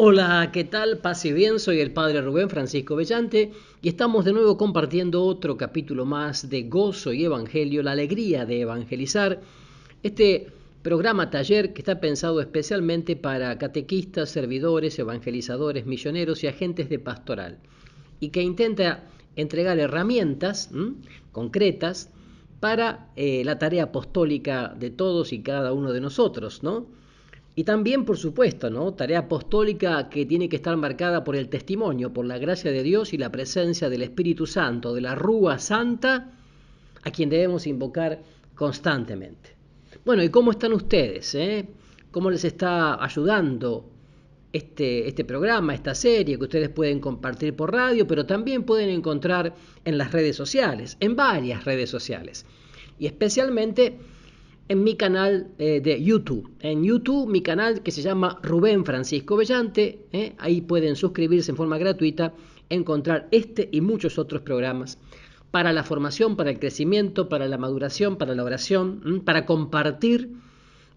Hola, ¿qué tal? Paz y bien, soy el Padre Rubén Francisco Bellante y estamos de nuevo compartiendo otro capítulo más de Gozo y Evangelio, la alegría de evangelizar. Este programa taller que está pensado especialmente para catequistas, servidores, evangelizadores, misioneros y agentes de pastoral y que intenta entregar herramientas concretas para la tarea apostólica de todos y cada uno de nosotros, ¿no? Y también, por supuesto, ¿no? Tarea apostólica que tiene que estar marcada por el testimonio, por la gracia de Dios y la presencia del Espíritu Santo, de la Rúa Santa, a quien debemos invocar constantemente. Bueno, ¿y cómo están ustedes? ¿Cómo les está ayudando este programa, esta serie que ustedes pueden compartir por radio, pero también pueden encontrar en las redes sociales, en varias redes sociales? Y especialmente en mi canal de YouTube. En YouTube, mi canal que se llama Rubén Francisco Bellante. Ahí pueden suscribirse en forma gratuita, encontrar este y muchos otros programas para la formación, para el crecimiento, para la maduración, para la oración, para compartir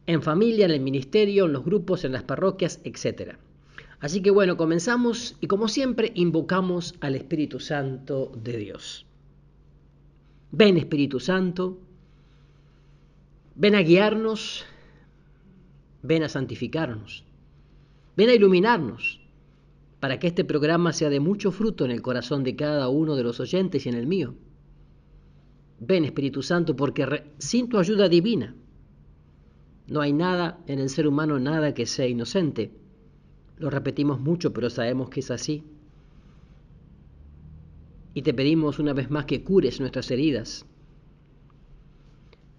en familia, en el ministerio, en los grupos, en las parroquias, etc. Así que bueno, comenzamos y como siempre invocamos al Espíritu Santo de Dios. Ven Espíritu Santo, ven a guiarnos, ven a santificarnos, ven a iluminarnos, para que este programa sea de mucho fruto en el corazón de cada uno de los oyentes y en el mío. Ven Espíritu Santo, porque sin tu ayuda divina no hay nada en el ser humano, nada que sea inocente. Lo repetimos mucho, pero sabemos que es así. Y te pedimos una vez más que cures nuestras heridas,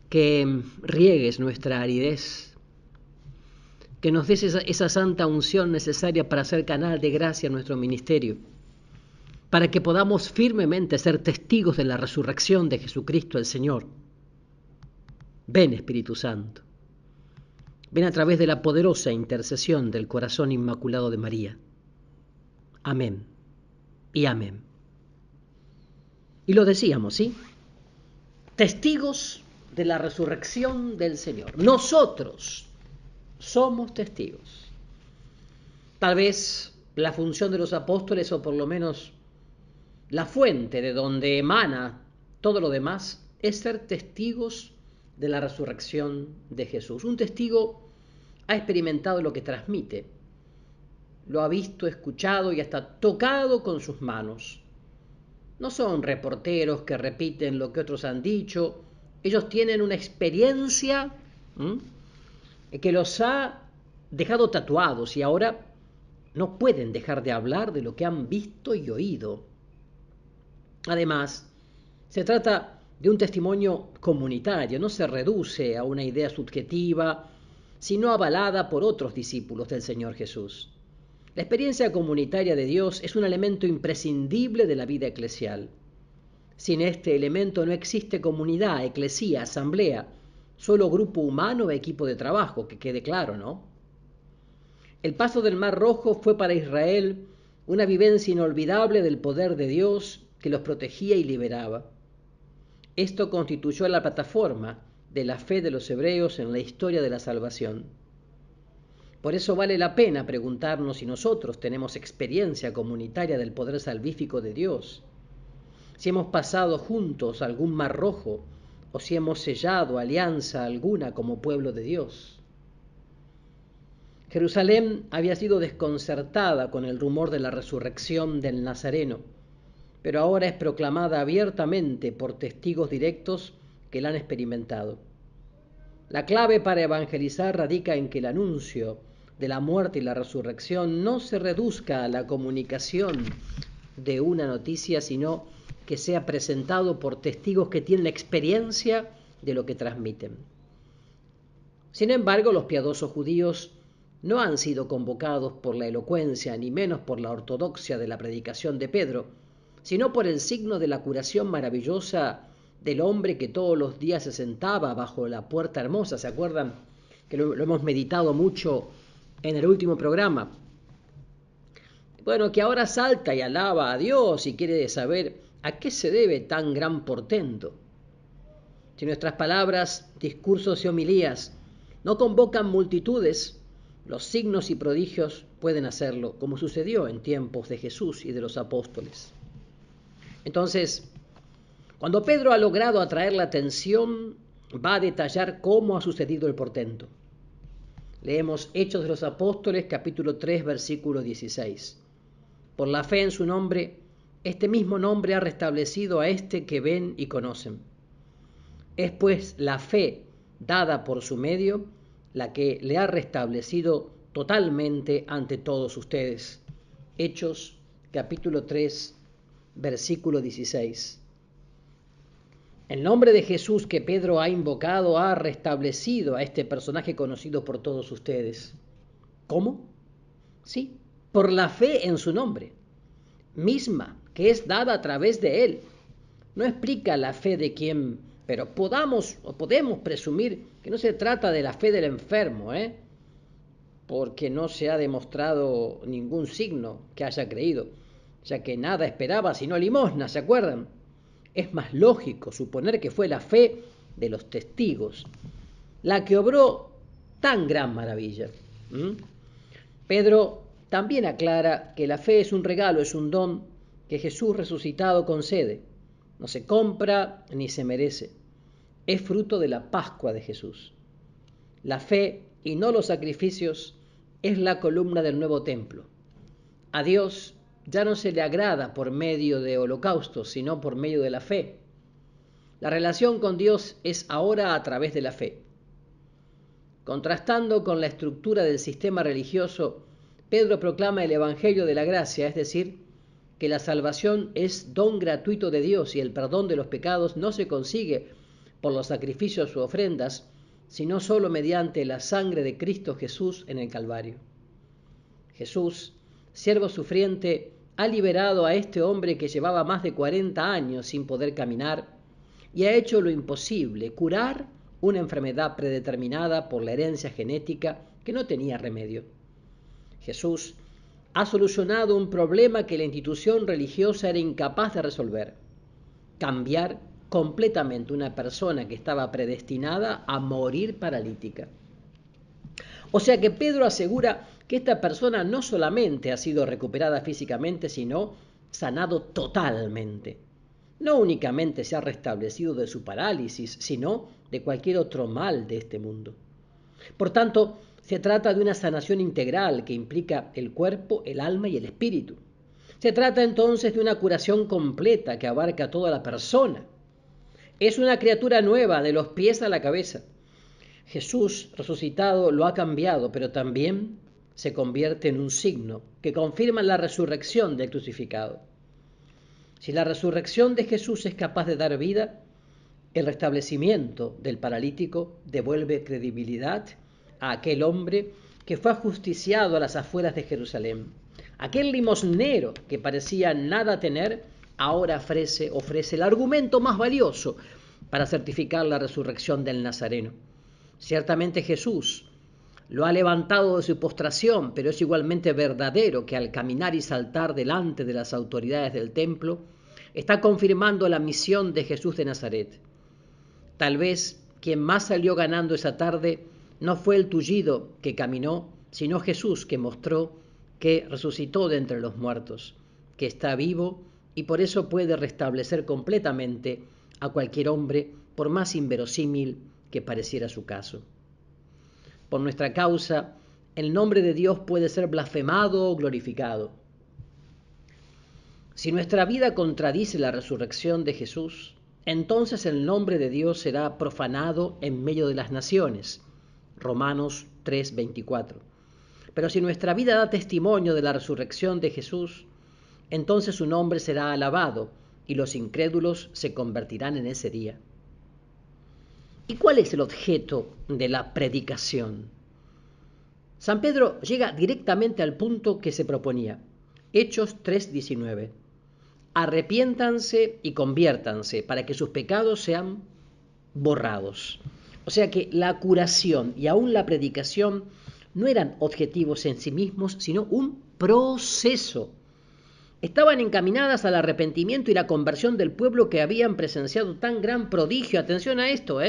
que riegues nuestra aridez, que nos des esa santa unción necesaria para ser canal de gracia en nuestro ministerio, para que podamos firmemente ser testigos de la resurrección de Jesucristo el Señor. Ven Espíritu Santo, ven a través de la poderosa intercesión del corazón inmaculado de María. Amén y amén. Y lo decíamos, ¿sí? Testigos de la resurrección del Señor. Nosotros somos testigos. Tal vez la función de los apóstoles, o por lo menos la fuente de donde emana todo lo demás, es ser testigos de la resurrección de Jesús. Un testigo ha experimentado lo que transmite, lo ha visto, escuchado y hasta tocado con sus manos. No son reporteros que repiten lo que otros han dicho. Ellos tienen una experiencia que los ha dejado tatuados y ahora no pueden dejar de hablar de lo que han visto y oído. Además, se trata de un testimonio comunitario, no se reduce a una idea subjetiva, sino avalada por otros discípulos del Señor Jesús. La experiencia comunitaria de Dios es un elemento imprescindible de la vida eclesial. Sin este elemento no existe comunidad, eclesía, asamblea, solo grupo humano o equipo de trabajo, que quede claro, ¿no? El paso del Mar Rojo fue para Israel una vivencia inolvidable del poder de Dios que los protegía y liberaba. Esto constituyó la plataforma de la fe de los hebreos en la historia de la salvación. Por eso vale la pena preguntarnos si nosotros tenemos experiencia comunitaria del poder salvífico de Dios, si hemos pasado juntos algún Mar Rojo o si hemos sellado alianza alguna como pueblo de Dios. Jerusalén había sido desconcertada con el rumor de la resurrección del Nazareno, pero ahora es proclamada abiertamente por testigos directos que la han experimentado. La clave para evangelizar radica en que el anuncio de la muerte y la resurrección no se reduzca a la comunicación de una noticia, sino que sea presentado por testigos que tienen experiencia de lo que transmiten. Sin embargo, los piadosos judíos no han sido convocados por la elocuencia, ni menos por la ortodoxia de la predicación de Pedro, sino por el signo de la curación maravillosa del hombre que todos los días se sentaba bajo la puerta hermosa. ¿Se acuerdan? Que lo hemos meditado mucho en el último programa. Bueno, que ahora salta y alaba a Dios y quiere saber a qué se debe tan gran portento. Si nuestras palabras, discursos y homilías no convocan multitudes, Los signos y prodigios pueden hacerlo, como sucedió en tiempos de Jesús y de los apóstoles. Entonces, cuando Pedro ha logrado atraer la atención, va a detallar cómo ha sucedido el portento. Leemos Hechos de los Apóstoles, capítulo 3, versículo 16. Por la fe en su nombre, este mismo nombre ha restablecido a este que ven y conocen. Es pues la fe dada por su medio la que le ha restablecido totalmente ante todos ustedes. Hechos, capítulo 3, versículo 16. El nombre de Jesús que Pedro ha invocado ha restablecido a este personaje conocido por todos ustedes. ¿Cómo? Sí, por la fe en su nombre, misma que es dada a través de él. No explica la fe de quién, pero podemos presumir que no se trata de la fe del enfermo, porque no se ha demostrado ningún signo que haya creído, ya que nada esperaba sino limosna, ¿se acuerdan? Es más lógico suponer que fue la fe de los testigos la que obró tan gran maravilla. Pedro también aclara que la fe es un regalo, es un don que Jesús resucitado concede. No se compra ni se merece. Es fruto de la Pascua de Jesús. La fe y no los sacrificios es la columna del nuevo templo. A Dios ya no se le agrada por medio de holocaustos, sino por medio de la fe. La relación con Dios es ahora a través de la fe. Contrastando con la estructura del sistema religioso, Pedro proclama el Evangelio de la gracia, es decir, que la salvación es don gratuito de Dios y el perdón de los pecados no se consigue por los sacrificios u ofrendas, sino solo mediante la sangre de Cristo Jesús en el Calvario. Jesús, siervo sufriente, ha liberado a este hombre que llevaba más de 40 años sin poder caminar y ha hecho lo imposible, curar una enfermedad predeterminada por la herencia genética que no tenía remedio. Jesús ha solucionado un problema que la institución religiosa era incapaz de resolver: cambiar completamente una persona que estaba predestinada a morir paralítica. O sea que Pedro asegura que esta persona no solamente ha sido recuperada físicamente, sino sanado totalmente. No únicamente se ha restablecido de su parálisis, sino de cualquier otro mal de este mundo. Por tanto, se trata de una sanación integral que implica el cuerpo, el alma y el espíritu. Se trata entonces de una curación completa que abarca a toda la persona. Es una criatura nueva de los pies a la cabeza. Jesús resucitado lo ha cambiado, pero también se convierte en un signo que confirma la resurrección del crucificado. Si la resurrección de Jesús es capaz de dar vida, el restablecimiento del paralítico devuelve credibilidad a aquel hombre que fue ajusticiado a las afueras de Jerusalén. Aquel limosnero que parecía nada tener, ahora ofrece el argumento más valioso para certificar la resurrección del Nazareno. Ciertamente Jesús lo ha levantado de su postración, pero es igualmente verdadero que al caminar y saltar delante de las autoridades del templo, está confirmando la misión de Jesús de Nazaret. Tal vez quien más salió ganando esa tarde no fue el tullido que caminó, sino Jesús, que mostró que resucitó de entre los muertos, que está vivo y por eso puede restablecer completamente a cualquier hombre, por más inverosímil que pareciera su caso. Por nuestra causa, el nombre de Dios puede ser blasfemado o glorificado. Si nuestra vida contradice la resurrección de Jesús, entonces el nombre de Dios será profanado en medio de las naciones. Romanos 3:24. Pero si nuestra vida da testimonio de la resurrección de Jesús, entonces su nombre será alabado y los incrédulos se convertirán en ese día. ¿Y cuál es el objeto de la predicación? San Pedro llega directamente al punto que se proponía. Hechos 3:19. Arrepiéntanse y conviértanse para que sus pecados sean borrados. O sea que la curación y aún la predicación no eran objetivos en sí mismos, sino un proceso. Estaban encaminadas al arrepentimiento y la conversión del pueblo que habían presenciado tan gran prodigio. Atención a esto,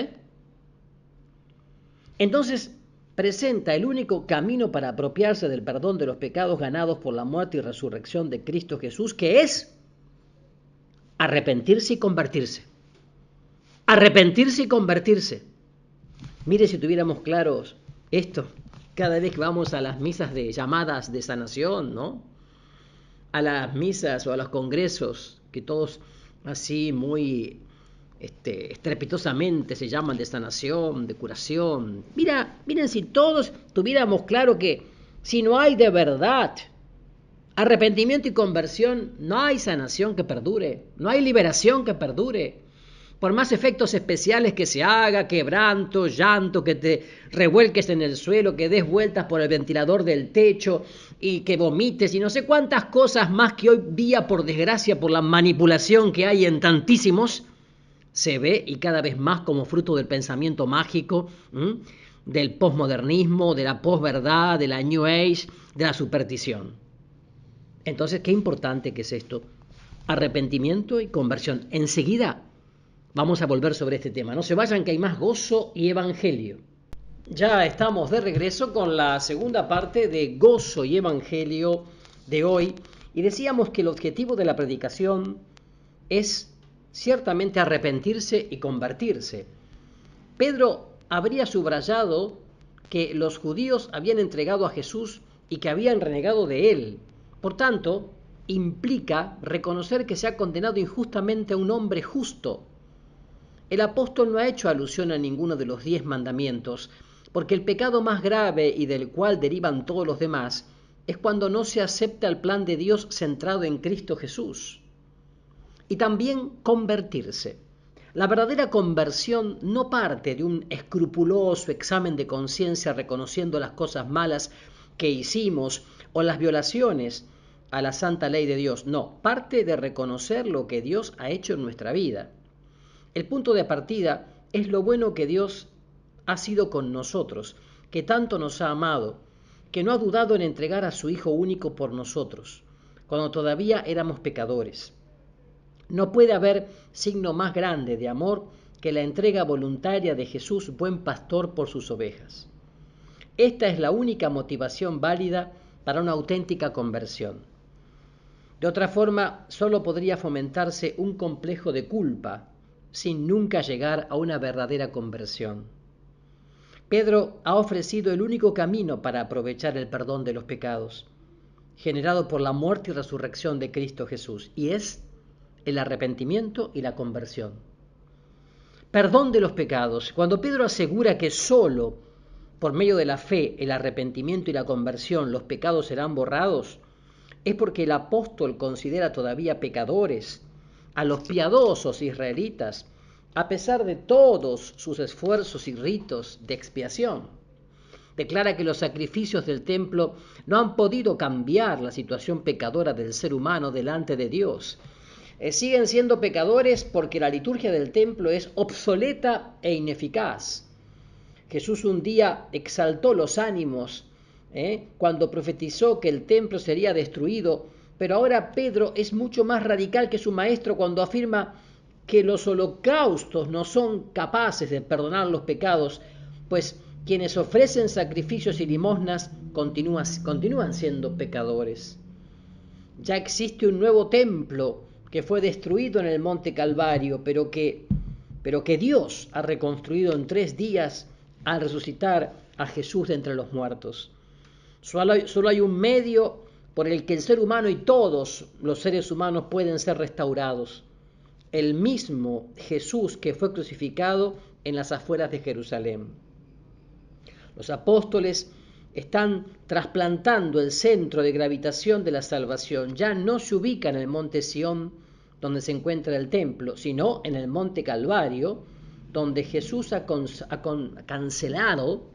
Entonces, presenta el único camino para apropiarse del perdón de los pecados ganados por la muerte y resurrección de Cristo Jesús, que es arrepentirse y convertirse. Arrepentirse y convertirse. Mire, si tuviéramos claros esto, cada vez que vamos a las misas de llamadas de sanación, ¿no? A las misas o a los congresos, que todos así muy estrepitosamente se llaman de sanación, de curación. Miren, si todos tuviéramos claro que si no hay de verdad arrepentimiento y conversión, no hay sanación que perdure, no hay liberación que perdure. Por más efectos especiales que se haga, quebranto, llanto, que te revuelques en el suelo, que des vueltas por el ventilador del techo y que vomites y no sé cuántas cosas más que hoy día, por desgracia, por la manipulación que hay en tantísimos, se ve y cada vez más como fruto del pensamiento mágico, del posmodernismo, de la posverdad, de la New Age, de la superstición. Entonces, qué importante que es esto. Arrepentimiento y conversión. Enseguida vamos a volver sobre este tema. No se vayan, que hay más gozo y evangelio. Ya estamos de regreso con la segunda parte de Gozo y Evangelio de hoy. Y decíamos que el objetivo de la predicación es ciertamente arrepentirse y convertirse. Pedro habría subrayado que los judíos habían entregado a Jesús y que habían renegado de él. Por tanto, implica reconocer que se ha condenado injustamente a un hombre justo. El apóstol no ha hecho alusión a ninguno de los 10 mandamientos, porque el pecado más grave y del cual derivan todos los demás es cuando no se acepta el plan de Dios centrado en Cristo Jesús. Y también convertirse. La verdadera conversión no parte de un escrupuloso examen de conciencia reconociendo las cosas malas que hicimos o las violaciones a la santa ley de Dios. No, parte de reconocer lo que Dios ha hecho en nuestra vida. El punto de partida es lo bueno que Dios ha sido con nosotros, que tanto nos ha amado, que no ha dudado en entregar a su Hijo único por nosotros, cuando todavía éramos pecadores. No puede haber signo más grande de amor que la entrega voluntaria de Jesús, buen pastor, por sus ovejas. Esta es la única motivación válida para una auténtica conversión. De otra forma, solo podría fomentarse un complejo de culpa, sin nunca llegar a una verdadera conversión. Pedro ha ofrecido el único camino para aprovechar el perdón de los pecados, generado por la muerte y resurrección de Cristo Jesús, y es el arrepentimiento y la conversión. Perdón de los pecados. Cuando Pedro asegura que solo por medio de la fe, el arrepentimiento y la conversión los pecados serán borrados, es porque el apóstol considera todavía pecadores a los piadosos israelitas, a pesar de todos sus esfuerzos y ritos de expiación. Declara que los sacrificios del templo no han podido cambiar la situación pecadora del ser humano delante de Dios. Siguen siendo pecadores porque la liturgia del templo es obsoleta e ineficaz. Jesús un día exaltó los ánimos cuando profetizó que el templo sería destruido, pero ahora Pedro es mucho más radical que su maestro cuando afirma que los holocaustos no son capaces de perdonar los pecados, pues quienes ofrecen sacrificios y limosnas continúan siendo pecadores. Ya existe un nuevo templo que fue destruido en el monte Calvario, pero que Dios ha reconstruido en 3 días al resucitar a Jesús de entre los muertos. Solo hay un medio por el que el ser humano y todos los seres humanos pueden ser restaurados. El mismo Jesús que fue crucificado en las afueras de Jerusalén. Los apóstoles están trasplantando el centro de gravitación de la salvación. Ya no se ubica en el monte Sión, donde se encuentra el templo, sino en el monte Calvario, donde Jesús ha cancelado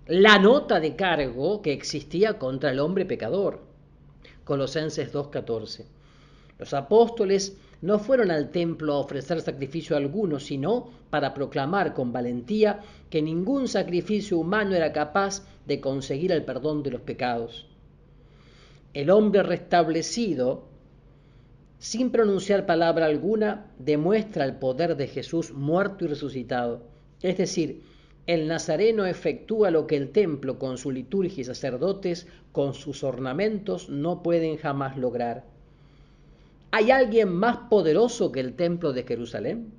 la nota de cargo que existía contra el hombre pecador. Colosenses 2:14. Los apóstoles no fueron al templo a ofrecer sacrificio alguno, sino para proclamar con valentía que ningún sacrificio humano era capaz de conseguir el perdón de los pecados. El hombre restablecido, sin pronunciar palabra alguna, demuestra el poder de Jesús muerto y resucitado. Es decir, El nazareno efectúa lo que el templo, con su liturgia y sacerdotes, con sus ornamentos, no pueden jamás lograr. ¿Hay alguien más poderoso que el templo de Jerusalén?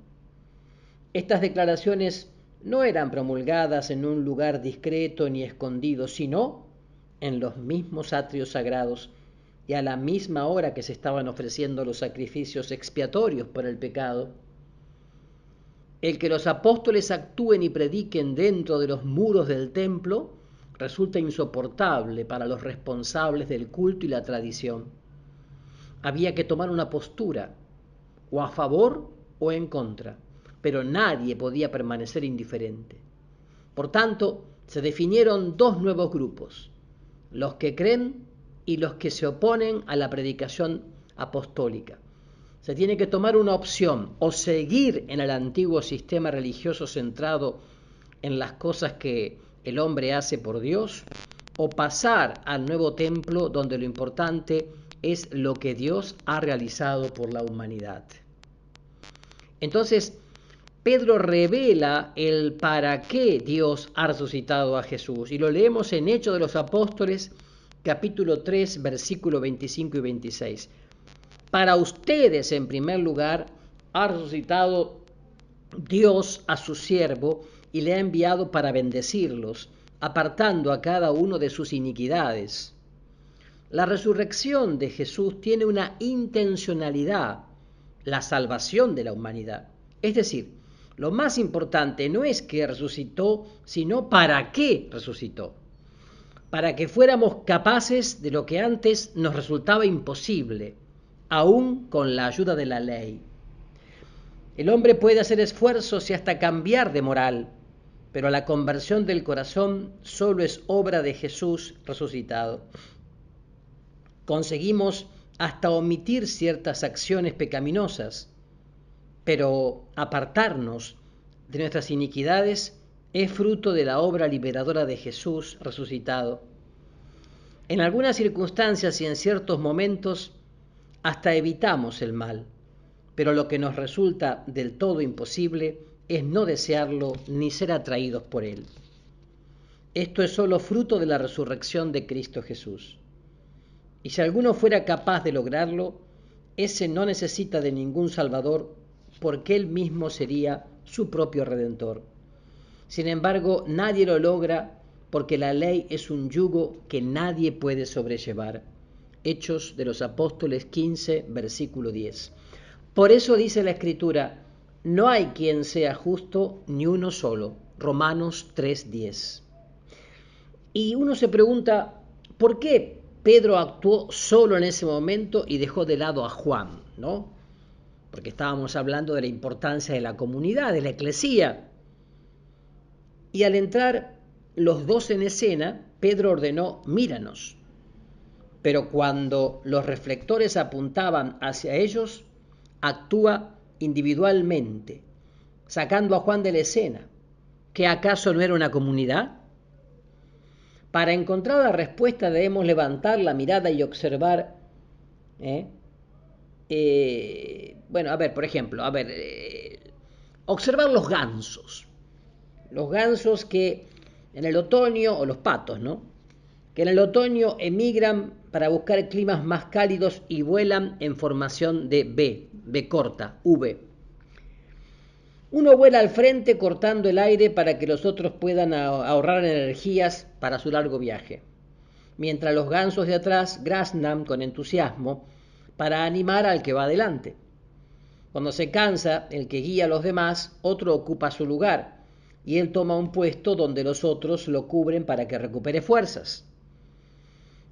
Estas declaraciones no eran promulgadas en un lugar discreto ni escondido, sino en los mismos atrios sagrados y a la misma hora que se estaban ofreciendo los sacrificios expiatorios por el pecado. El que los apóstoles actúen y prediquen dentro de los muros del templo resulta insoportable para los responsables del culto y la tradición. Había que tomar una postura, o a favor o en contra, pero nadie podía permanecer indiferente. Por tanto, se definieron dos nuevos grupos: los que creen y los que se oponen a la predicación apostólica. Se tiene que tomar una opción: o seguir en el antiguo sistema religioso centrado en las cosas que el hombre hace por Dios, o pasar al nuevo templo donde lo importante es lo que Dios ha realizado por la humanidad. Entonces, Pedro revela el para qué Dios ha resucitado a Jesús, y lo leemos en Hechos de los Apóstoles, capítulo 3, versículos 25 y 26. Para ustedes, en primer lugar, ha resucitado Dios a su siervo y le ha enviado para bendecirlos, apartando a cada uno de sus iniquidades. La resurrección de Jesús tiene una intencionalidad: la salvación de la humanidad. Es decir, lo más importante no es que resucitó, sino para qué resucitó. Para que fuéramos capaces de lo que antes nos resultaba imposible, aún con la ayuda de la ley. El hombre puede hacer esfuerzos y hasta cambiar de moral, pero la conversión del corazón solo es obra de Jesús resucitado. Conseguimos hasta omitir ciertas acciones pecaminosas, pero apartarnos de nuestras iniquidades es fruto de la obra liberadora de Jesús resucitado. En algunas circunstancias y en ciertos momentos hasta evitamos el mal, pero lo que nos resulta del todo imposible es no desearlo ni ser atraídos por él. Esto es solo fruto de la resurrección de Cristo Jesús. Y si alguno fuera capaz de lograrlo, ese no necesita de ningún Salvador, porque él mismo sería su propio Redentor. Sin embargo, nadie lo logra porque la ley es un yugo que nadie puede sobrellevar. Hechos de los Apóstoles 15, versículo 10. Por eso dice la Escritura: no hay quien sea justo ni uno solo. Romanos 3:10. Y uno se pregunta, ¿por qué Pedro actuó solo en ese momento y dejó de lado a Juan, ¿no? Porque estábamos hablando de la importancia de la comunidad, de la eclesía. Y al entrar los dos en escena, Pedro ordenó: míranos. Pero cuando los reflectores apuntaban hacia ellos, actúa individualmente, sacando a Juan de la escena. ¿Que acaso no era una comunidad? Para encontrar la respuesta debemos levantar la mirada y observar. Por ejemplo, observar los gansos. Los gansos que en el otoño, o los patos, ¿no? Que en el otoño emigran para buscar climas más cálidos y vuelan en formación de V corta, V. Uno vuela al frente cortando el aire para que los otros puedan ahorrar energías para su largo viaje, mientras los gansos de atrás graznan con entusiasmo para animar al que va adelante. Cuando se cansa el que guía a los demás, otro ocupa su lugar y él toma un puesto donde los otros lo cubren para que recupere fuerzas.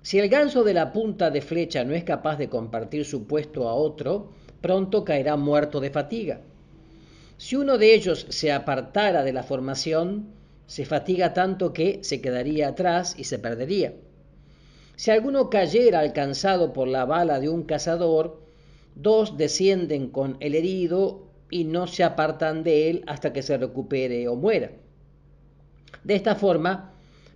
Si el ganso de la punta de flecha no es capaz de compartir su puesto a otro, pronto caerá muerto de fatiga. Si uno de ellos se apartara de la formación, se fatiga tanto que se quedaría atrás y se perdería. Si alguno cayera alcanzado por la bala de un cazador, dos descienden con el herido y no se apartan de él hasta que se recupere o muera. De esta forma,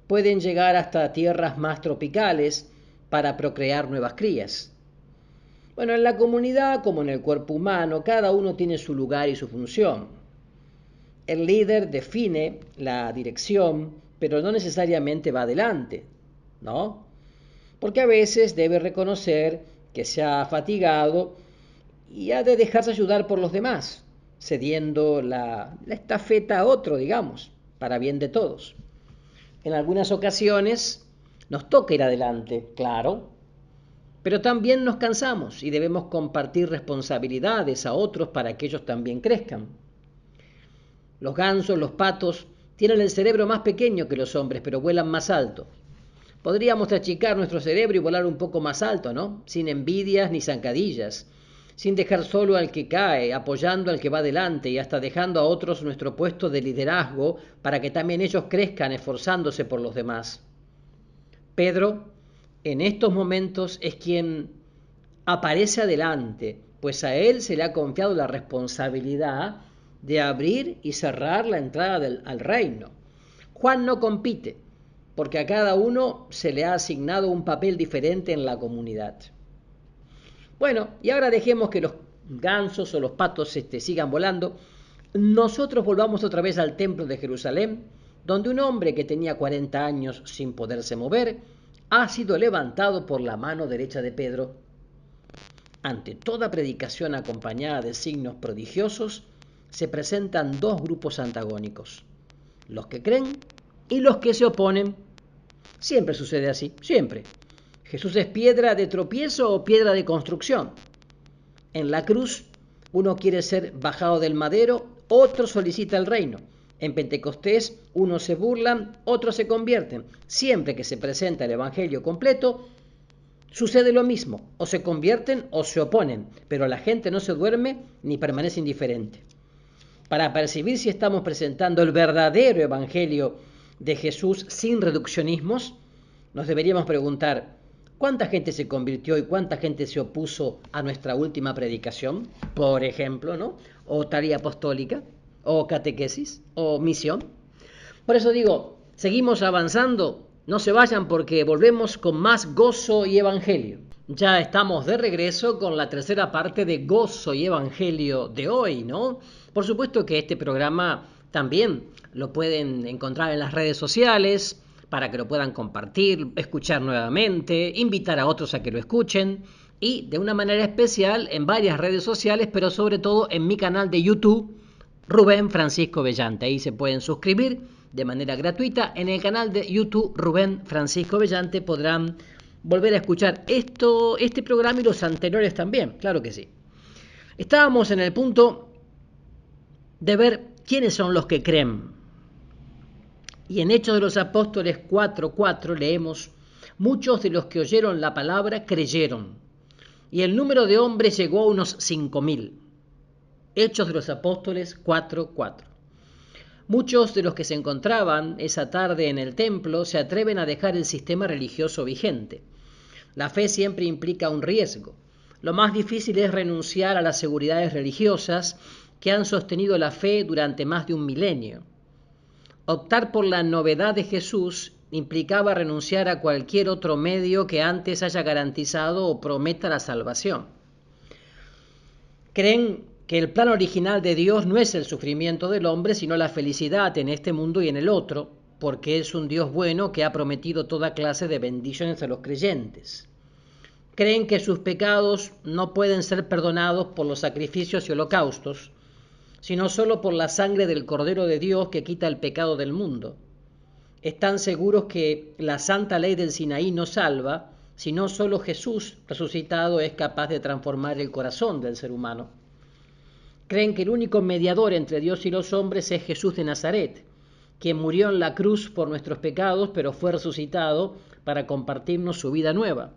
pueden llegar hasta tierras más tropicales para procrear nuevas crías. En la comunidad, como en el cuerpo humano, cada uno tiene su lugar y su función. El líder define la dirección, pero no necesariamente va adelante, ¿no? Porque a veces debe reconocer que se ha fatigado y ha de dejarse ayudar por los demás, cediendo la estafeta a otro, digamos, para bien de todos. En algunas ocasiones nos toca ir adelante, claro, pero también nos cansamos y debemos compartir responsabilidades a otros para que ellos también crezcan. Los gansos, los patos, tienen el cerebro más pequeño que los hombres, pero vuelan más alto. Podríamos achicar nuestro cerebro y volar un poco más alto, ¿no? Sin envidias ni zancadillas, sin dejar solo al que cae, apoyando al que va adelante y hasta dejando a otros nuestro puesto de liderazgo para que también ellos crezcan esforzándose por los demás. Pedro, en estos momentos, es quien aparece adelante, pues a él se le ha confiado la responsabilidad de abrir y cerrar la entrada al reino. Juan no compite, porque a cada uno se le ha asignado un papel diferente en la comunidad. Bueno, y ahora dejemos que los gansos o los patos sigan volando. Nosotros volvamos otra vez al templo de Jerusalén, donde un hombre que tenía 40 años sin poderse mover ha sido levantado por la mano derecha de Pedro. Ante toda predicación acompañada de signos prodigiosos, se presentan dos grupos antagónicos: los que creen y los que se oponen. Siempre sucede así, siempre. ¿Jesús es piedra de tropiezo o piedra de construcción? En la cruz, uno quiere ser bajado del madero, otro solicita el reino. En Pentecostés, unos se burlan, otros se convierten. Siempre que se presenta el Evangelio completo, sucede lo mismo. O se convierten o se oponen, pero la gente no se duerme ni permanece indiferente. Para percibir si estamos presentando el verdadero Evangelio de Jesús sin reduccionismos, nos deberíamos preguntar: ¿cuánta gente se convirtió y cuánta gente se opuso a nuestra última predicación? Por ejemplo, ¿no? O tarea apostólica, o catequesis, o misión. Por eso digo, seguimos avanzando, no se vayan porque volvemos con más gozo y evangelio. Ya estamos de regreso con la tercera parte de Gozo y Evangelio de hoy, ¿no? Por supuesto que este programa también lo pueden encontrar en las redes sociales para que lo puedan compartir, escuchar nuevamente, invitar a otros a que lo escuchen y de una manera especial en varias redes sociales, pero sobre todo en mi canal de YouTube, Rubén Francisco Bellante. Ahí se pueden suscribir de manera gratuita. En el canal de YouTube Rubén Francisco Bellante podrán volver a escuchar este programa y los anteriores también, claro que sí. Estábamos en el punto de ver quiénes son los que creen. Y en Hechos de los Apóstoles 4:4 leemos: muchos de los que oyeron la palabra creyeron, y el número de hombres llegó a unos 5.000. Hechos de los Apóstoles 4:4. Muchos de los que se encontraban esa tarde en el templo se atreven a dejar el sistema religioso vigente. La fe siempre implica un riesgo. Lo más difícil es renunciar a las seguridades religiosas que han sostenido la fe durante más de un milenio. Optar por la novedad de Jesús implicaba renunciar a cualquier otro medio que antes haya garantizado o prometa la salvación. Creen que el plan original de Dios no es el sufrimiento del hombre, sino la felicidad en este mundo y en el otro, porque es un Dios bueno que ha prometido toda clase de bendiciones a los creyentes. Creen que sus pecados no pueden ser perdonados por los sacrificios y holocaustos, sino solo por la sangre del Cordero de Dios que quita el pecado del mundo. Están seguros que la santa ley del Sinaí no salva, sino solo Jesús resucitado es capaz de transformar el corazón del ser humano. Creen que el único mediador entre Dios y los hombres es Jesús de Nazaret, quien murió en la cruz por nuestros pecados, pero fue resucitado para compartirnos su vida nueva.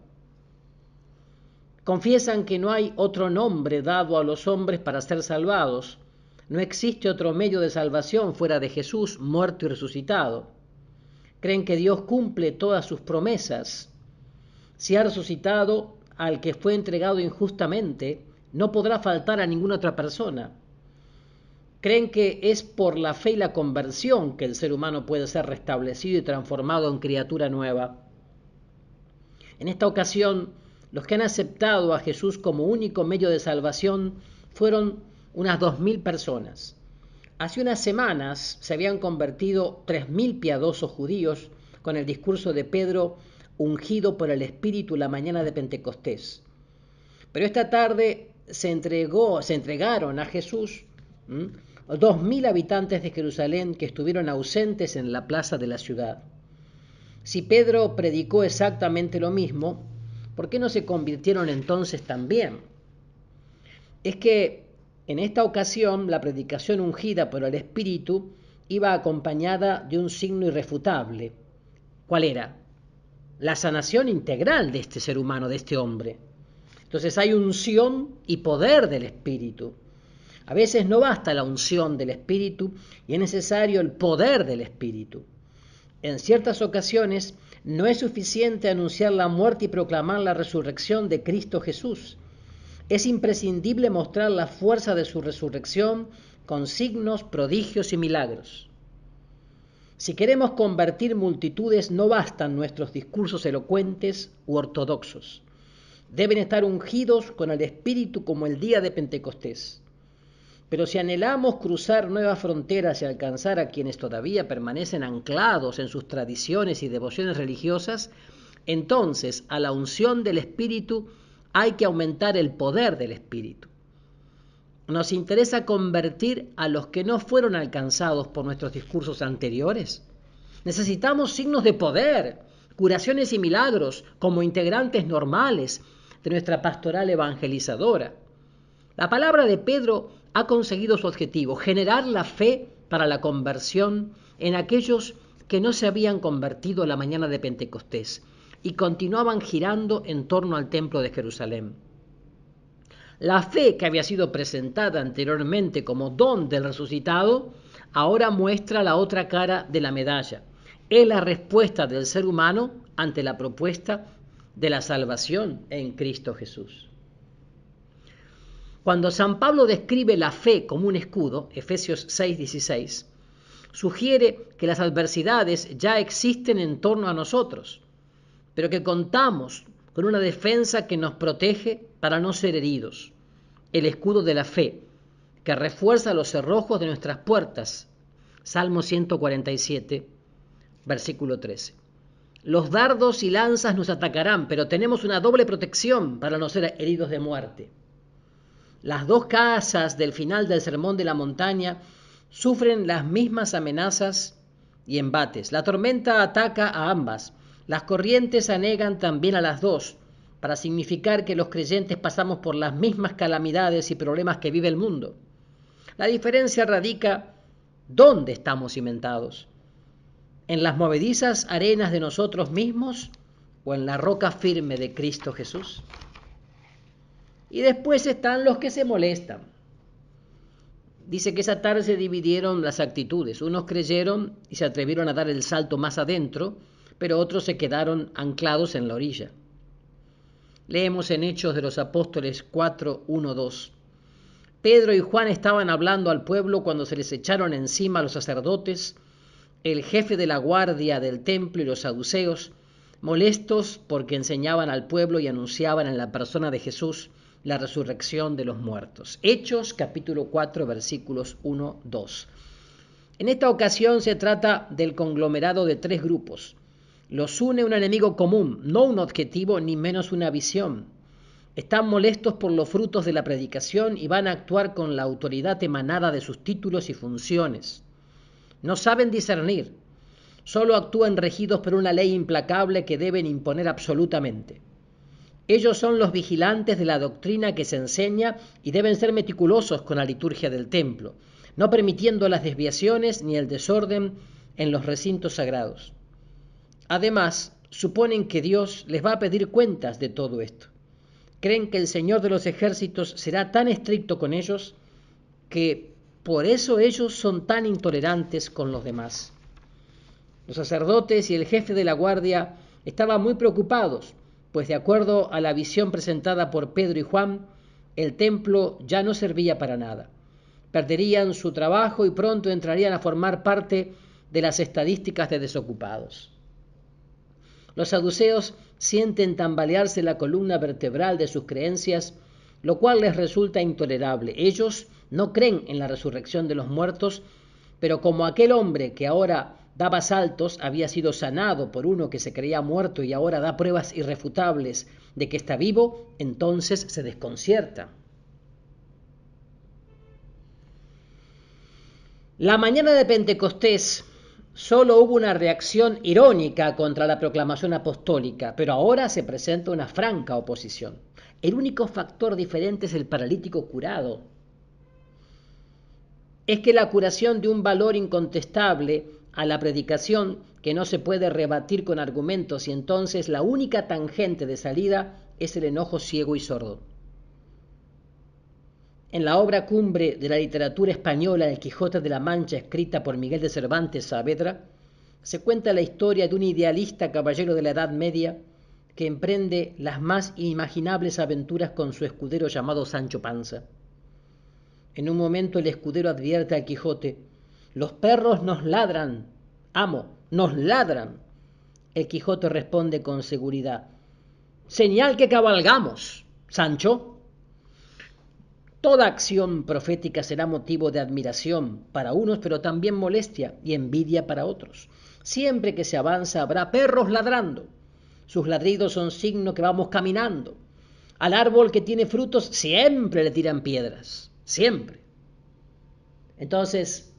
Confiesan que no hay otro nombre dado a los hombres para ser salvados. No existe otro medio de salvación fuera de Jesús, muerto y resucitado. Creen que Dios cumple todas sus promesas. Si ha resucitado al que fue entregado injustamente, no podrá faltar a ninguna otra persona. Creen que es por la fe y la conversión que el ser humano puede ser restablecido y transformado en criatura nueva. En esta ocasión, los que han aceptado a Jesús como único medio de salvación fueron unas 2.000 personas. Hace unas semanas se habían convertido 3.000 piadosos judíos con el discurso de Pedro ungido por el Espíritu la mañana de Pentecostés. Pero esta tarde se entregaron a Jesús 2.000 habitantes de Jerusalén que estuvieron ausentes en la plaza de la ciudad. Si Pedro predicó exactamente lo mismo, ¿por qué no se convirtieron entonces también? Es que en esta ocasión la predicación ungida por el Espíritu iba acompañada de un signo irrefutable. ¿Cuál era? La sanación integral de este ser humano, de este hombre. Entonces hay unción y poder del Espíritu. A veces no basta la unción del Espíritu y es necesario el poder del Espíritu. En ciertas ocasiones no es suficiente anunciar la muerte y proclamar la resurrección de Cristo Jesús. Es imprescindible mostrar la fuerza de su resurrección con signos, prodigios y milagros. Si queremos convertir multitudes, no bastan nuestros discursos elocuentes u ortodoxos. Deben estar ungidos con el Espíritu como el día de Pentecostés. Pero si anhelamos cruzar nuevas fronteras y alcanzar a quienes todavía permanecen anclados en sus tradiciones y devociones religiosas, entonces a la unción del Espíritu hay que aumentar el poder del Espíritu. ¿Nos interesa convertir a los que no fueron alcanzados por nuestros discursos anteriores? Necesitamos signos de poder, curaciones y milagros como integrantes normales de nuestra pastoral evangelizadora. La palabra de Pedro ha conseguido su objetivo, generar la fe para la conversión en aquellos que no se habían convertido la mañana de Pentecostés y continuaban girando en torno al templo de Jerusalén. La fe que había sido presentada anteriormente como don del resucitado, ahora muestra la otra cara de la medalla. Es la respuesta del ser humano ante la propuesta de la salvación en Cristo Jesús. Cuando San Pablo describe la fe como un escudo, Efesios 6:16, sugiere que las adversidades ya existen en torno a nosotros, pero que contamos con una defensa que nos protege para no ser heridos. El escudo de la fe, que refuerza los cerrojos de nuestras puertas. Salmo 147, versículo 13. Los dardos y lanzas nos atacarán, pero tenemos una doble protección para no ser heridos de muerte. Las dos casas del final del Sermón de la Montaña sufren las mismas amenazas y embates. La tormenta ataca a ambas. Las corrientes anegan también a las dos, para significar que los creyentes pasamos por las mismas calamidades y problemas que vive el mundo. La diferencia radica dónde estamos cimentados. ¿En las movedizas arenas de nosotros mismos o en la roca firme de Cristo Jesús? Y después están los que se molestan. Dice que esa tarde se dividieron las actitudes. Unos creyeron y se atrevieron a dar el salto más adentro, pero otros se quedaron anclados en la orilla. Leemos en Hechos de los Apóstoles 4, 1, 2. Pedro y Juan estaban hablando al pueblo cuando se les echaron encima los sacerdotes, el jefe de la guardia del templo y los saduceos, molestos porque enseñaban al pueblo y anunciaban en la persona de Jesús la resurrección de los muertos. Hechos capítulo 4 versículos 1, 2. En esta ocasión se trata del conglomerado de tres grupos. Los une un enemigo común, no un objetivo ni menos una visión. Están molestos por los frutos de la predicación y van a actuar con la autoridad emanada de sus títulos y funciones. No saben discernir, solo actúan regidos por una ley implacable que deben imponer absolutamente. Ellos son los vigilantes de la doctrina que se enseña y deben ser meticulosos con la liturgia del templo, no permitiendo las desviaciones ni el desorden en los recintos sagrados. Además, suponen que Dios les va a pedir cuentas de todo esto. Creen que el Señor de los ejércitos será tan estricto con ellos que por eso ellos son tan intolerantes con los demás. Los sacerdotes y el jefe de la guardia estaban muy preocupados, pues de acuerdo a la visión presentada por Pedro y Juan, el templo ya no servía para nada. Perderían su trabajo y pronto entrarían a formar parte de las estadísticas de desocupados. Los saduceos sienten tambalearse la columna vertebral de sus creencias lo cual les resulta intolerable. Ellos no creen en la resurrección de los muertos, pero como aquel hombre que ahora daba saltos había sido sanado por uno que se creía muerto y ahora da pruebas irrefutables de que está vivo, entonces se desconcierta. La mañana de Pentecostés solo hubo una reacción irónica contra la proclamación apostólica, pero ahora se presenta una franca oposición. El único factor diferente es el paralítico curado. Es que la curación de un valor incontestable a la predicación que no se puede rebatir con argumentos, y entonces la única tangente de salida es el enojo ciego y sordo. En la obra cumbre de la literatura española, El Quijote de la Mancha, escrita por Miguel de Cervantes Saavedra, se cuenta la historia de un idealista caballero de la Edad Media que emprende las más inimaginables aventuras con su escudero llamado Sancho Panza. En un momento el escudero advierte al Quijote: «Los perros nos ladran, amo, nos ladran». El Quijote responde con seguridad: «Señal que cabalgamos, Sancho». Toda acción profética será motivo de admiración para unos, pero también molestia y envidia para otros. Siempre que se avanza habrá perros ladrando. Sus ladridos son signo que vamos caminando. Al árbol que tiene frutos siempre le tiran piedras, siempre. Entonces,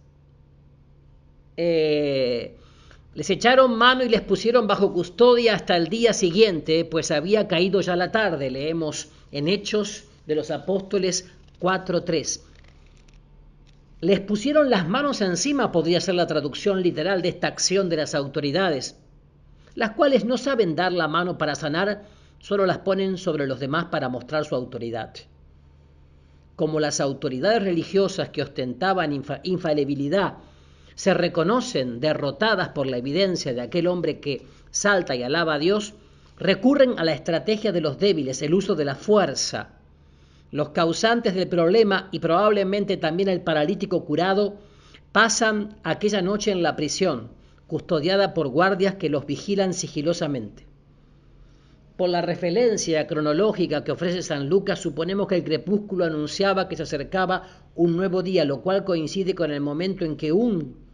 les echaron mano y les pusieron bajo custodia hasta el día siguiente, pues había caído ya la tarde. Leemos en Hechos de los Apóstoles 4:3. Les pusieron las manos encima, podría ser la traducción literal de esta acción de las autoridades, las cuales no saben dar la mano para sanar, solo las ponen sobre los demás para mostrar su autoridad. Como las autoridades religiosas que ostentaban infalibilidad se reconocen derrotadas por la evidencia de aquel hombre que salta y alaba a Dios, recurren a la estrategia de los débiles, el uso de la fuerza. Los causantes del problema y probablemente también el paralítico curado pasan aquella noche en la prisión, custodiada por guardias que los vigilan sigilosamente. Por la referencia cronológica que ofrece San Lucas, suponemos que el crepúsculo anunciaba que se acercaba un nuevo día, lo cual coincide con el momento en que un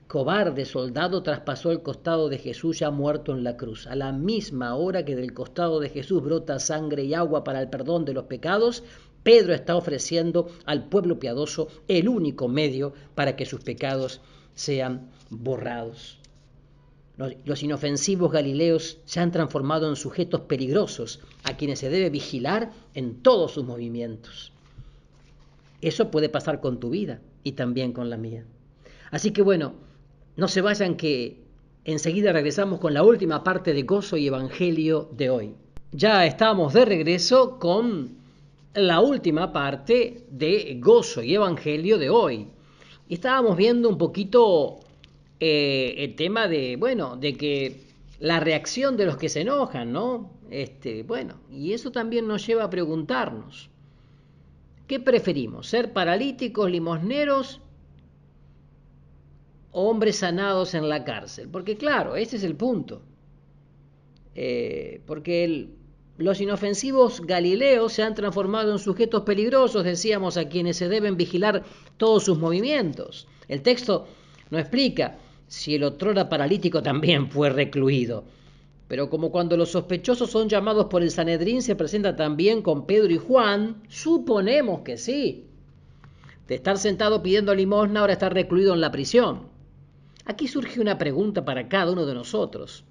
cobarde soldado traspasó el costado de Jesús ya muerto en la cruz. A la misma hora que del costado de Jesús brota sangre y agua para el perdón de los pecados, Pedro está ofreciendo al pueblo piadoso el único medio para que sus pecados sean borrados. Los inofensivos galileos se han transformado en sujetos peligrosos a quienes se debe vigilar en todos sus movimientos. Eso puede pasar con tu vida y también con la mía. Así que bueno, no se vayan, que enseguida regresamos con la última parte de Gozo y Evangelio de hoy. Ya estamos de regreso con la última parte de Gozo y Evangelio de hoy. Y estábamos viendo un poquito el tema de que la reacción de los que se enojan, ¿no? Y eso también nos lleva a preguntarnos: ¿qué preferimos? ¿Ser paralíticos, limosneros o hombres sanados en la cárcel? Porque claro, ese es el punto. Porque los inofensivos galileos se han transformado en sujetos peligrosos, decíamos, a quienes se deben vigilar todos sus movimientos. El texto no explica si el otrora paralítico también fue recluido, pero como cuando los sospechosos son llamados por el Sanedrín se presenta también con Pedro y Juan, suponemos que sí. De estar sentado pidiendo limosna, ahora está recluido en la prisión. Aquí surge una pregunta para cada uno de nosotros.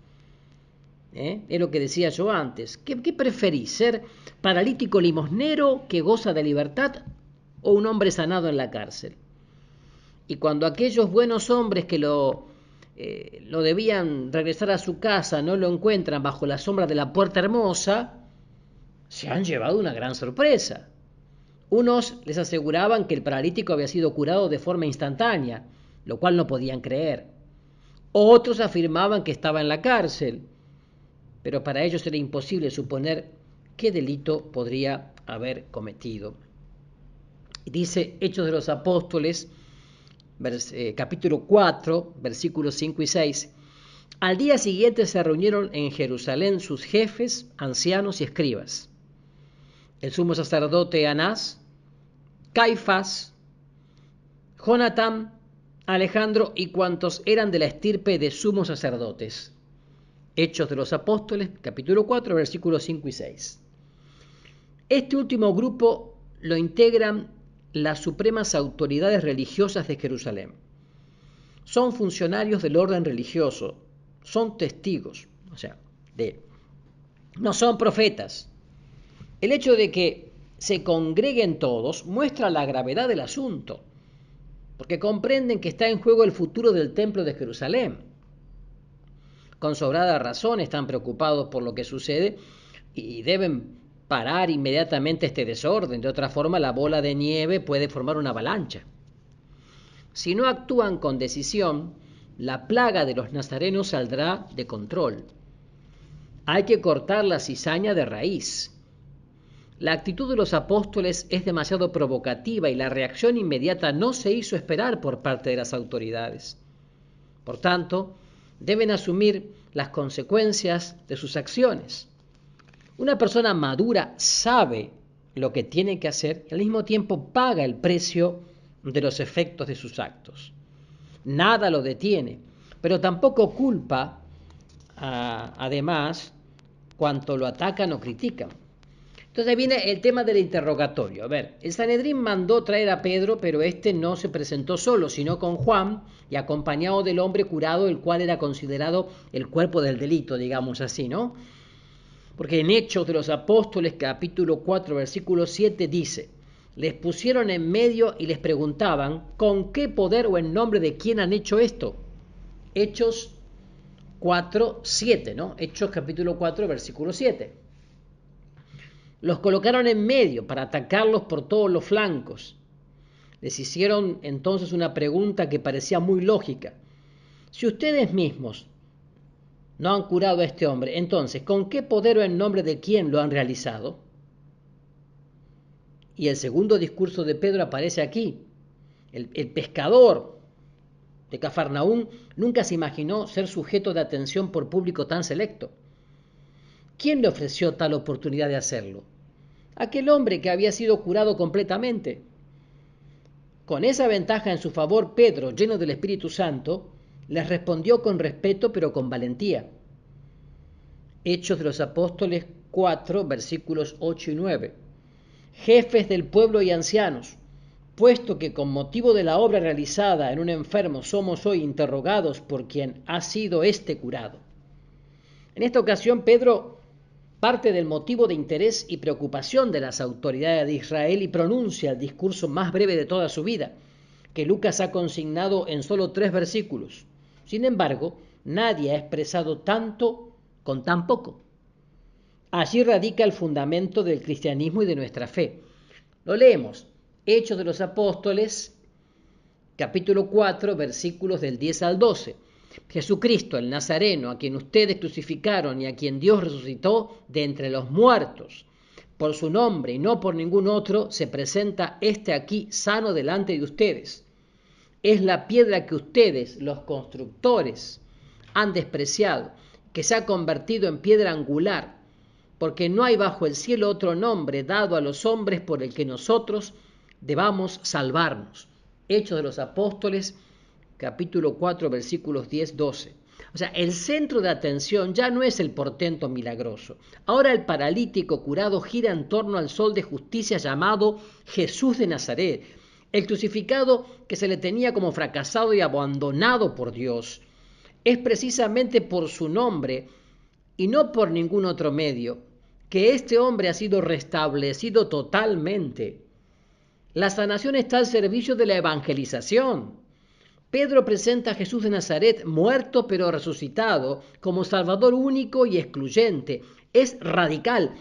Es lo que decía yo antes. ¿Qué preferís? ¿Ser paralítico limosnero que goza de libertad o un hombre sanado en la cárcel? Y cuando aquellos buenos hombres que lo debían regresar a su casa no lo encuentran bajo la sombra de la puerta hermosa, se han llevado una gran sorpresa. Unos les aseguraban que el paralítico había sido curado de forma instantánea, lo cual no podían creer. Otros afirmaban que estaba en la cárcel, pero para ellos era imposible suponer qué delito podría haber cometido. Dice Hechos de los Apóstoles, capítulo 4, versículos 5 y 6. Al día siguiente se reunieron en Jerusalén sus jefes, ancianos y escribas. el sumo sacerdote Anás, Caifás, Jonatán, Alejandro y cuantos eran de la estirpe de sumos sacerdotes. Hechos de los Apóstoles, capítulo 4, versículos 5 y 6. Este último grupo lo integran las supremas autoridades religiosas de Jerusalén. Son funcionarios del orden religioso, son testigos, no son profetas. El hecho de que se congreguen todos muestra la gravedad del asunto, porque comprenden que está en juego el futuro del templo de Jerusalén. Con sobrada razón están preocupados por lo que sucede y deben parar inmediatamente este desorden. De otra forma, la bola de nieve puede formar una avalancha. Si no actúan con decisión, la plaga de los nazarenos saldrá de control. Hay que cortar la cizaña de raíz. La actitud de los apóstoles es demasiado provocativa y la reacción inmediata no se hizo esperar por parte de las autoridades. Por tanto, deben asumir las consecuencias de sus acciones. Una persona madura sabe lo que tiene que hacer y al mismo tiempo paga el precio de los efectos de sus actos. Nada lo detiene, pero tampoco culpa, además, cuanto lo atacan o critican. Entonces ahí viene el tema del interrogatorio. A ver, el Sanedrín mandó traer a Pedro, pero este no se presentó solo, sino con Juan y acompañado del hombre curado, el cual era considerado el cuerpo del delito, digamos así, ¿no? Porque en Hechos de los Apóstoles, capítulo 4, versículo 7, dice: les pusieron en medio y les preguntaban, ¿con qué poder o en nombre de quién han hecho esto? Hechos 4, 7, ¿no? Hechos capítulo 4, versículo 7. Los colocaron en medio para atacarlos por todos los flancos. Les hicieron entonces una pregunta que parecía muy lógica. Si ustedes mismos no han curado a este hombre, entonces, ¿con qué poder o en nombre de quién lo han realizado? Y el segundo discurso de Pedro aparece aquí. El pescador de Cafarnaún nunca se imaginó ser sujeto de atención por público tan selecto. ¿Quién le ofreció tal oportunidad de hacerlo? Aquel hombre que había sido curado completamente. Con esa ventaja en su favor, Pedro, lleno del Espíritu Santo, les respondió con respeto pero con valentía. Hechos de los Apóstoles 4, versículos 8 y 9. Jefes del pueblo y ancianos, puesto que con motivo de la obra realizada en un enfermo somos hoy interrogados por quien ha sido éste curado. En esta ocasión, Pedro parte del motivo de interés y preocupación de las autoridades de Israel y pronuncia el discurso más breve de toda su vida, que Lucas ha consignado en solo 3 versículos. Sin embargo, nadie ha expresado tanto con tan poco. Allí radica el fundamento del cristianismo y de nuestra fe. Lo leemos. Hechos de los Apóstoles, capítulo 4, versículos del 10 al 12. Jesucristo, el Nazareno, a quien ustedes crucificaron y a quien Dios resucitó de entre los muertos, por su nombre y no por ningún otro, se presenta aquí sano delante de ustedes. Es la piedra que ustedes, los constructores, han despreciado, que se ha convertido en piedra angular, porque no hay bajo el cielo otro nombre dado a los hombres por el que nosotros debamos salvarnos. Hechos de los Apóstoles, capítulo 4, versículos 10-12. O sea, el centro de atención ya no es el portento milagroso. Ahora el paralítico curado gira en torno al sol de justicia llamado Jesús de Nazaret, el crucificado que se le tenía como fracasado y abandonado por Dios. Es precisamente por su nombre y no por ningún otro medio que este hombre ha sido restablecido totalmente. La sanación está al servicio de la evangelización. Pedro presenta a Jesús de Nazaret muerto pero resucitado como Salvador único y excluyente. Es radical.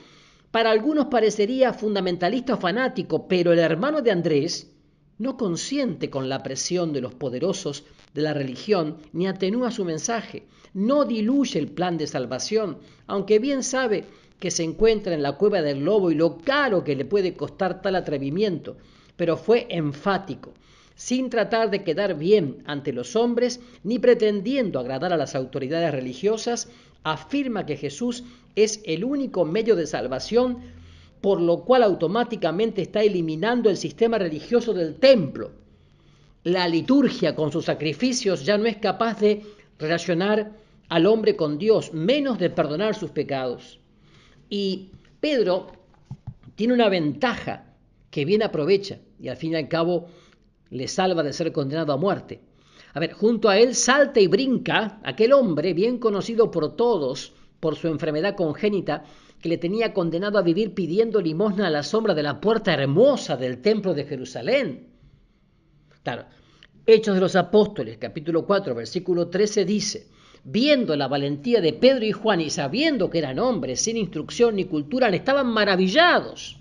Para algunos parecería fundamentalista o fanático, pero el hermano de Andrés no consiente con la presión de los poderosos de la religión ni atenúa su mensaje. No diluye el plan de salvación, aunque bien sabe que se encuentra en la cueva del lobo y lo caro que le puede costar tal atrevimiento, pero fue enfático. Sin tratar de quedar bien ante los hombres, ni pretendiendo agradar a las autoridades religiosas, afirma que Jesús es el único medio de salvación por lo cual automáticamente está eliminando el sistema religioso del templo. La liturgia con sus sacrificios ya no es capaz de relacionar al hombre con Dios, menos de perdonar sus pecados. Y Pedro tiene una ventaja que bien aprovecha y al fin y al cabo le salva de ser condenado a muerte. A ver, junto a él salta y brinca aquel hombre bien conocido por todos por su enfermedad congénita que le tenía condenado a vivir pidiendo limosna a la sombra de la puerta hermosa del templo de Jerusalén. Claro, Hechos de los Apóstoles, capítulo 4, versículo 13 dice: viendo la valentía de Pedro y Juan y sabiendo que eran hombres sin instrucción ni cultura, estaban maravillados.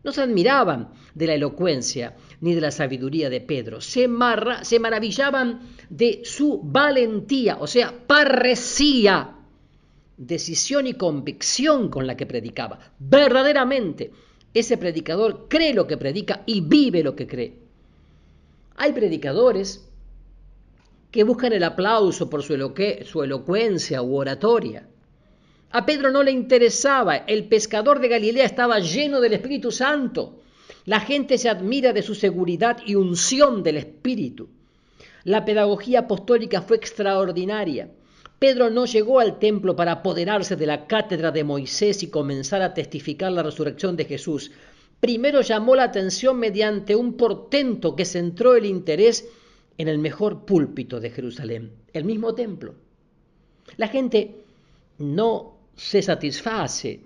No se admiraban de la elocuencia ni de la sabiduría de Pedro, se maravillaban de su valentía, o sea, parresía, decisión y convicción con la que predicaba. Verdaderamente, ese predicador cree lo que predica y vive lo que cree. Hay predicadores que buscan el aplauso por su elocuencia u oratoria. A Pedro no le interesaba, el pescador de Galilea estaba lleno del Espíritu Santo. La gente se admira de su seguridad y unción del Espíritu. La pedagogía apostólica fue extraordinaria. Pedro no llegó al templo para apoderarse de la cátedra de Moisés y comenzar a testificar la resurrección de Jesús. Primero llamó la atención mediante un portento que centró el interés en el mejor púlpito de Jerusalén, el mismo templo. La gente no se satisface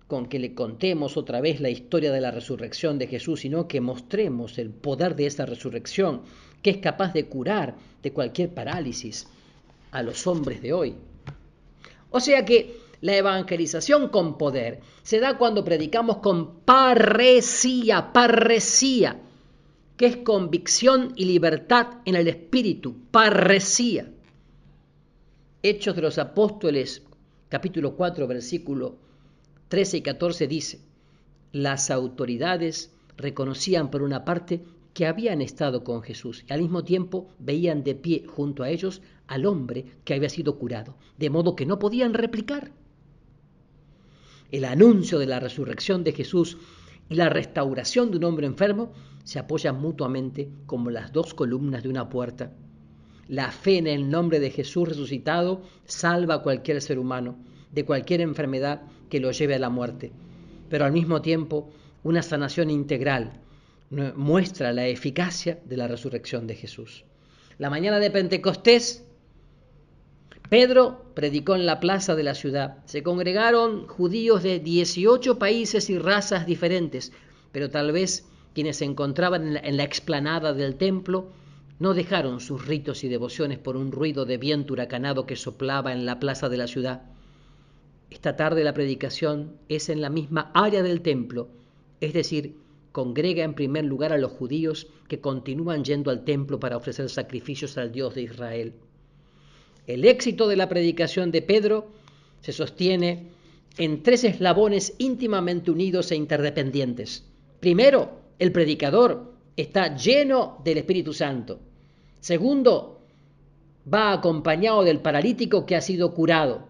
con que le contemos otra vez la historia de la resurrección de Jesús, sino que mostremos el poder de esa resurrección, que es capaz de curar de cualquier parálisis a los hombres de hoy. O sea que la evangelización con poder se da cuando predicamos con parresía, que es convicción y libertad en el espíritu, parresía. Hechos de los Apóstoles, capítulo 4, versículo 13 y 14 dice: las autoridades reconocían por una parte que habían estado con Jesús y al mismo tiempo veían de pie junto a ellos al hombre que había sido curado, de modo que no podían replicar. El anuncio de la resurrección de Jesús y la restauración de un hombre enfermo se apoyan mutuamente como las dos columnas de una puerta. La fe en el nombre de Jesús resucitado salva a cualquier ser humano de cualquier enfermedad que lo lleve a la muerte, pero al mismo tiempo una sanación integral muestra la eficacia de la resurrección de Jesús. La mañana de Pentecostés, Pedro predicó en la plaza de la ciudad. Se congregaron judíos de 18 países y razas diferentes, pero tal vez quienes se encontraban en la explanada del templo no dejaron sus ritos y devociones por un ruido de viento huracanado que soplaba en la plaza de la ciudad. Esta tarde la predicación es en la misma área del templo, es decir, congrega en primer lugar a los judíos que continúan yendo al templo para ofrecer sacrificios al Dios de Israel. El éxito de la predicación de Pedro se sostiene en tres eslabones íntimamente unidos e interdependientes. Primero, el predicador está lleno del Espíritu Santo. Segundo, va acompañado del paralítico que ha sido curado.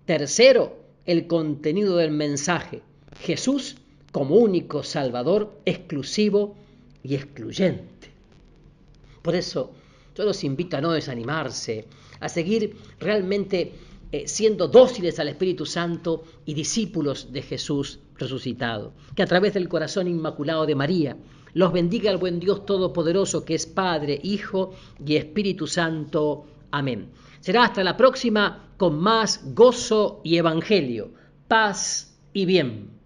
Tercero, el contenido del mensaje. Jesús como único Salvador, exclusivo y excluyente. Por eso, yo los invito a no desanimarse, a seguir realmente siendo dóciles al Espíritu Santo y discípulos de Jesús resucitado. Que a través del corazón inmaculado de María los bendiga el buen Dios Todopoderoso, que es Padre, Hijo y Espíritu Santo. Amén. Será hasta la próxima con más gozo y evangelio, paz y bien.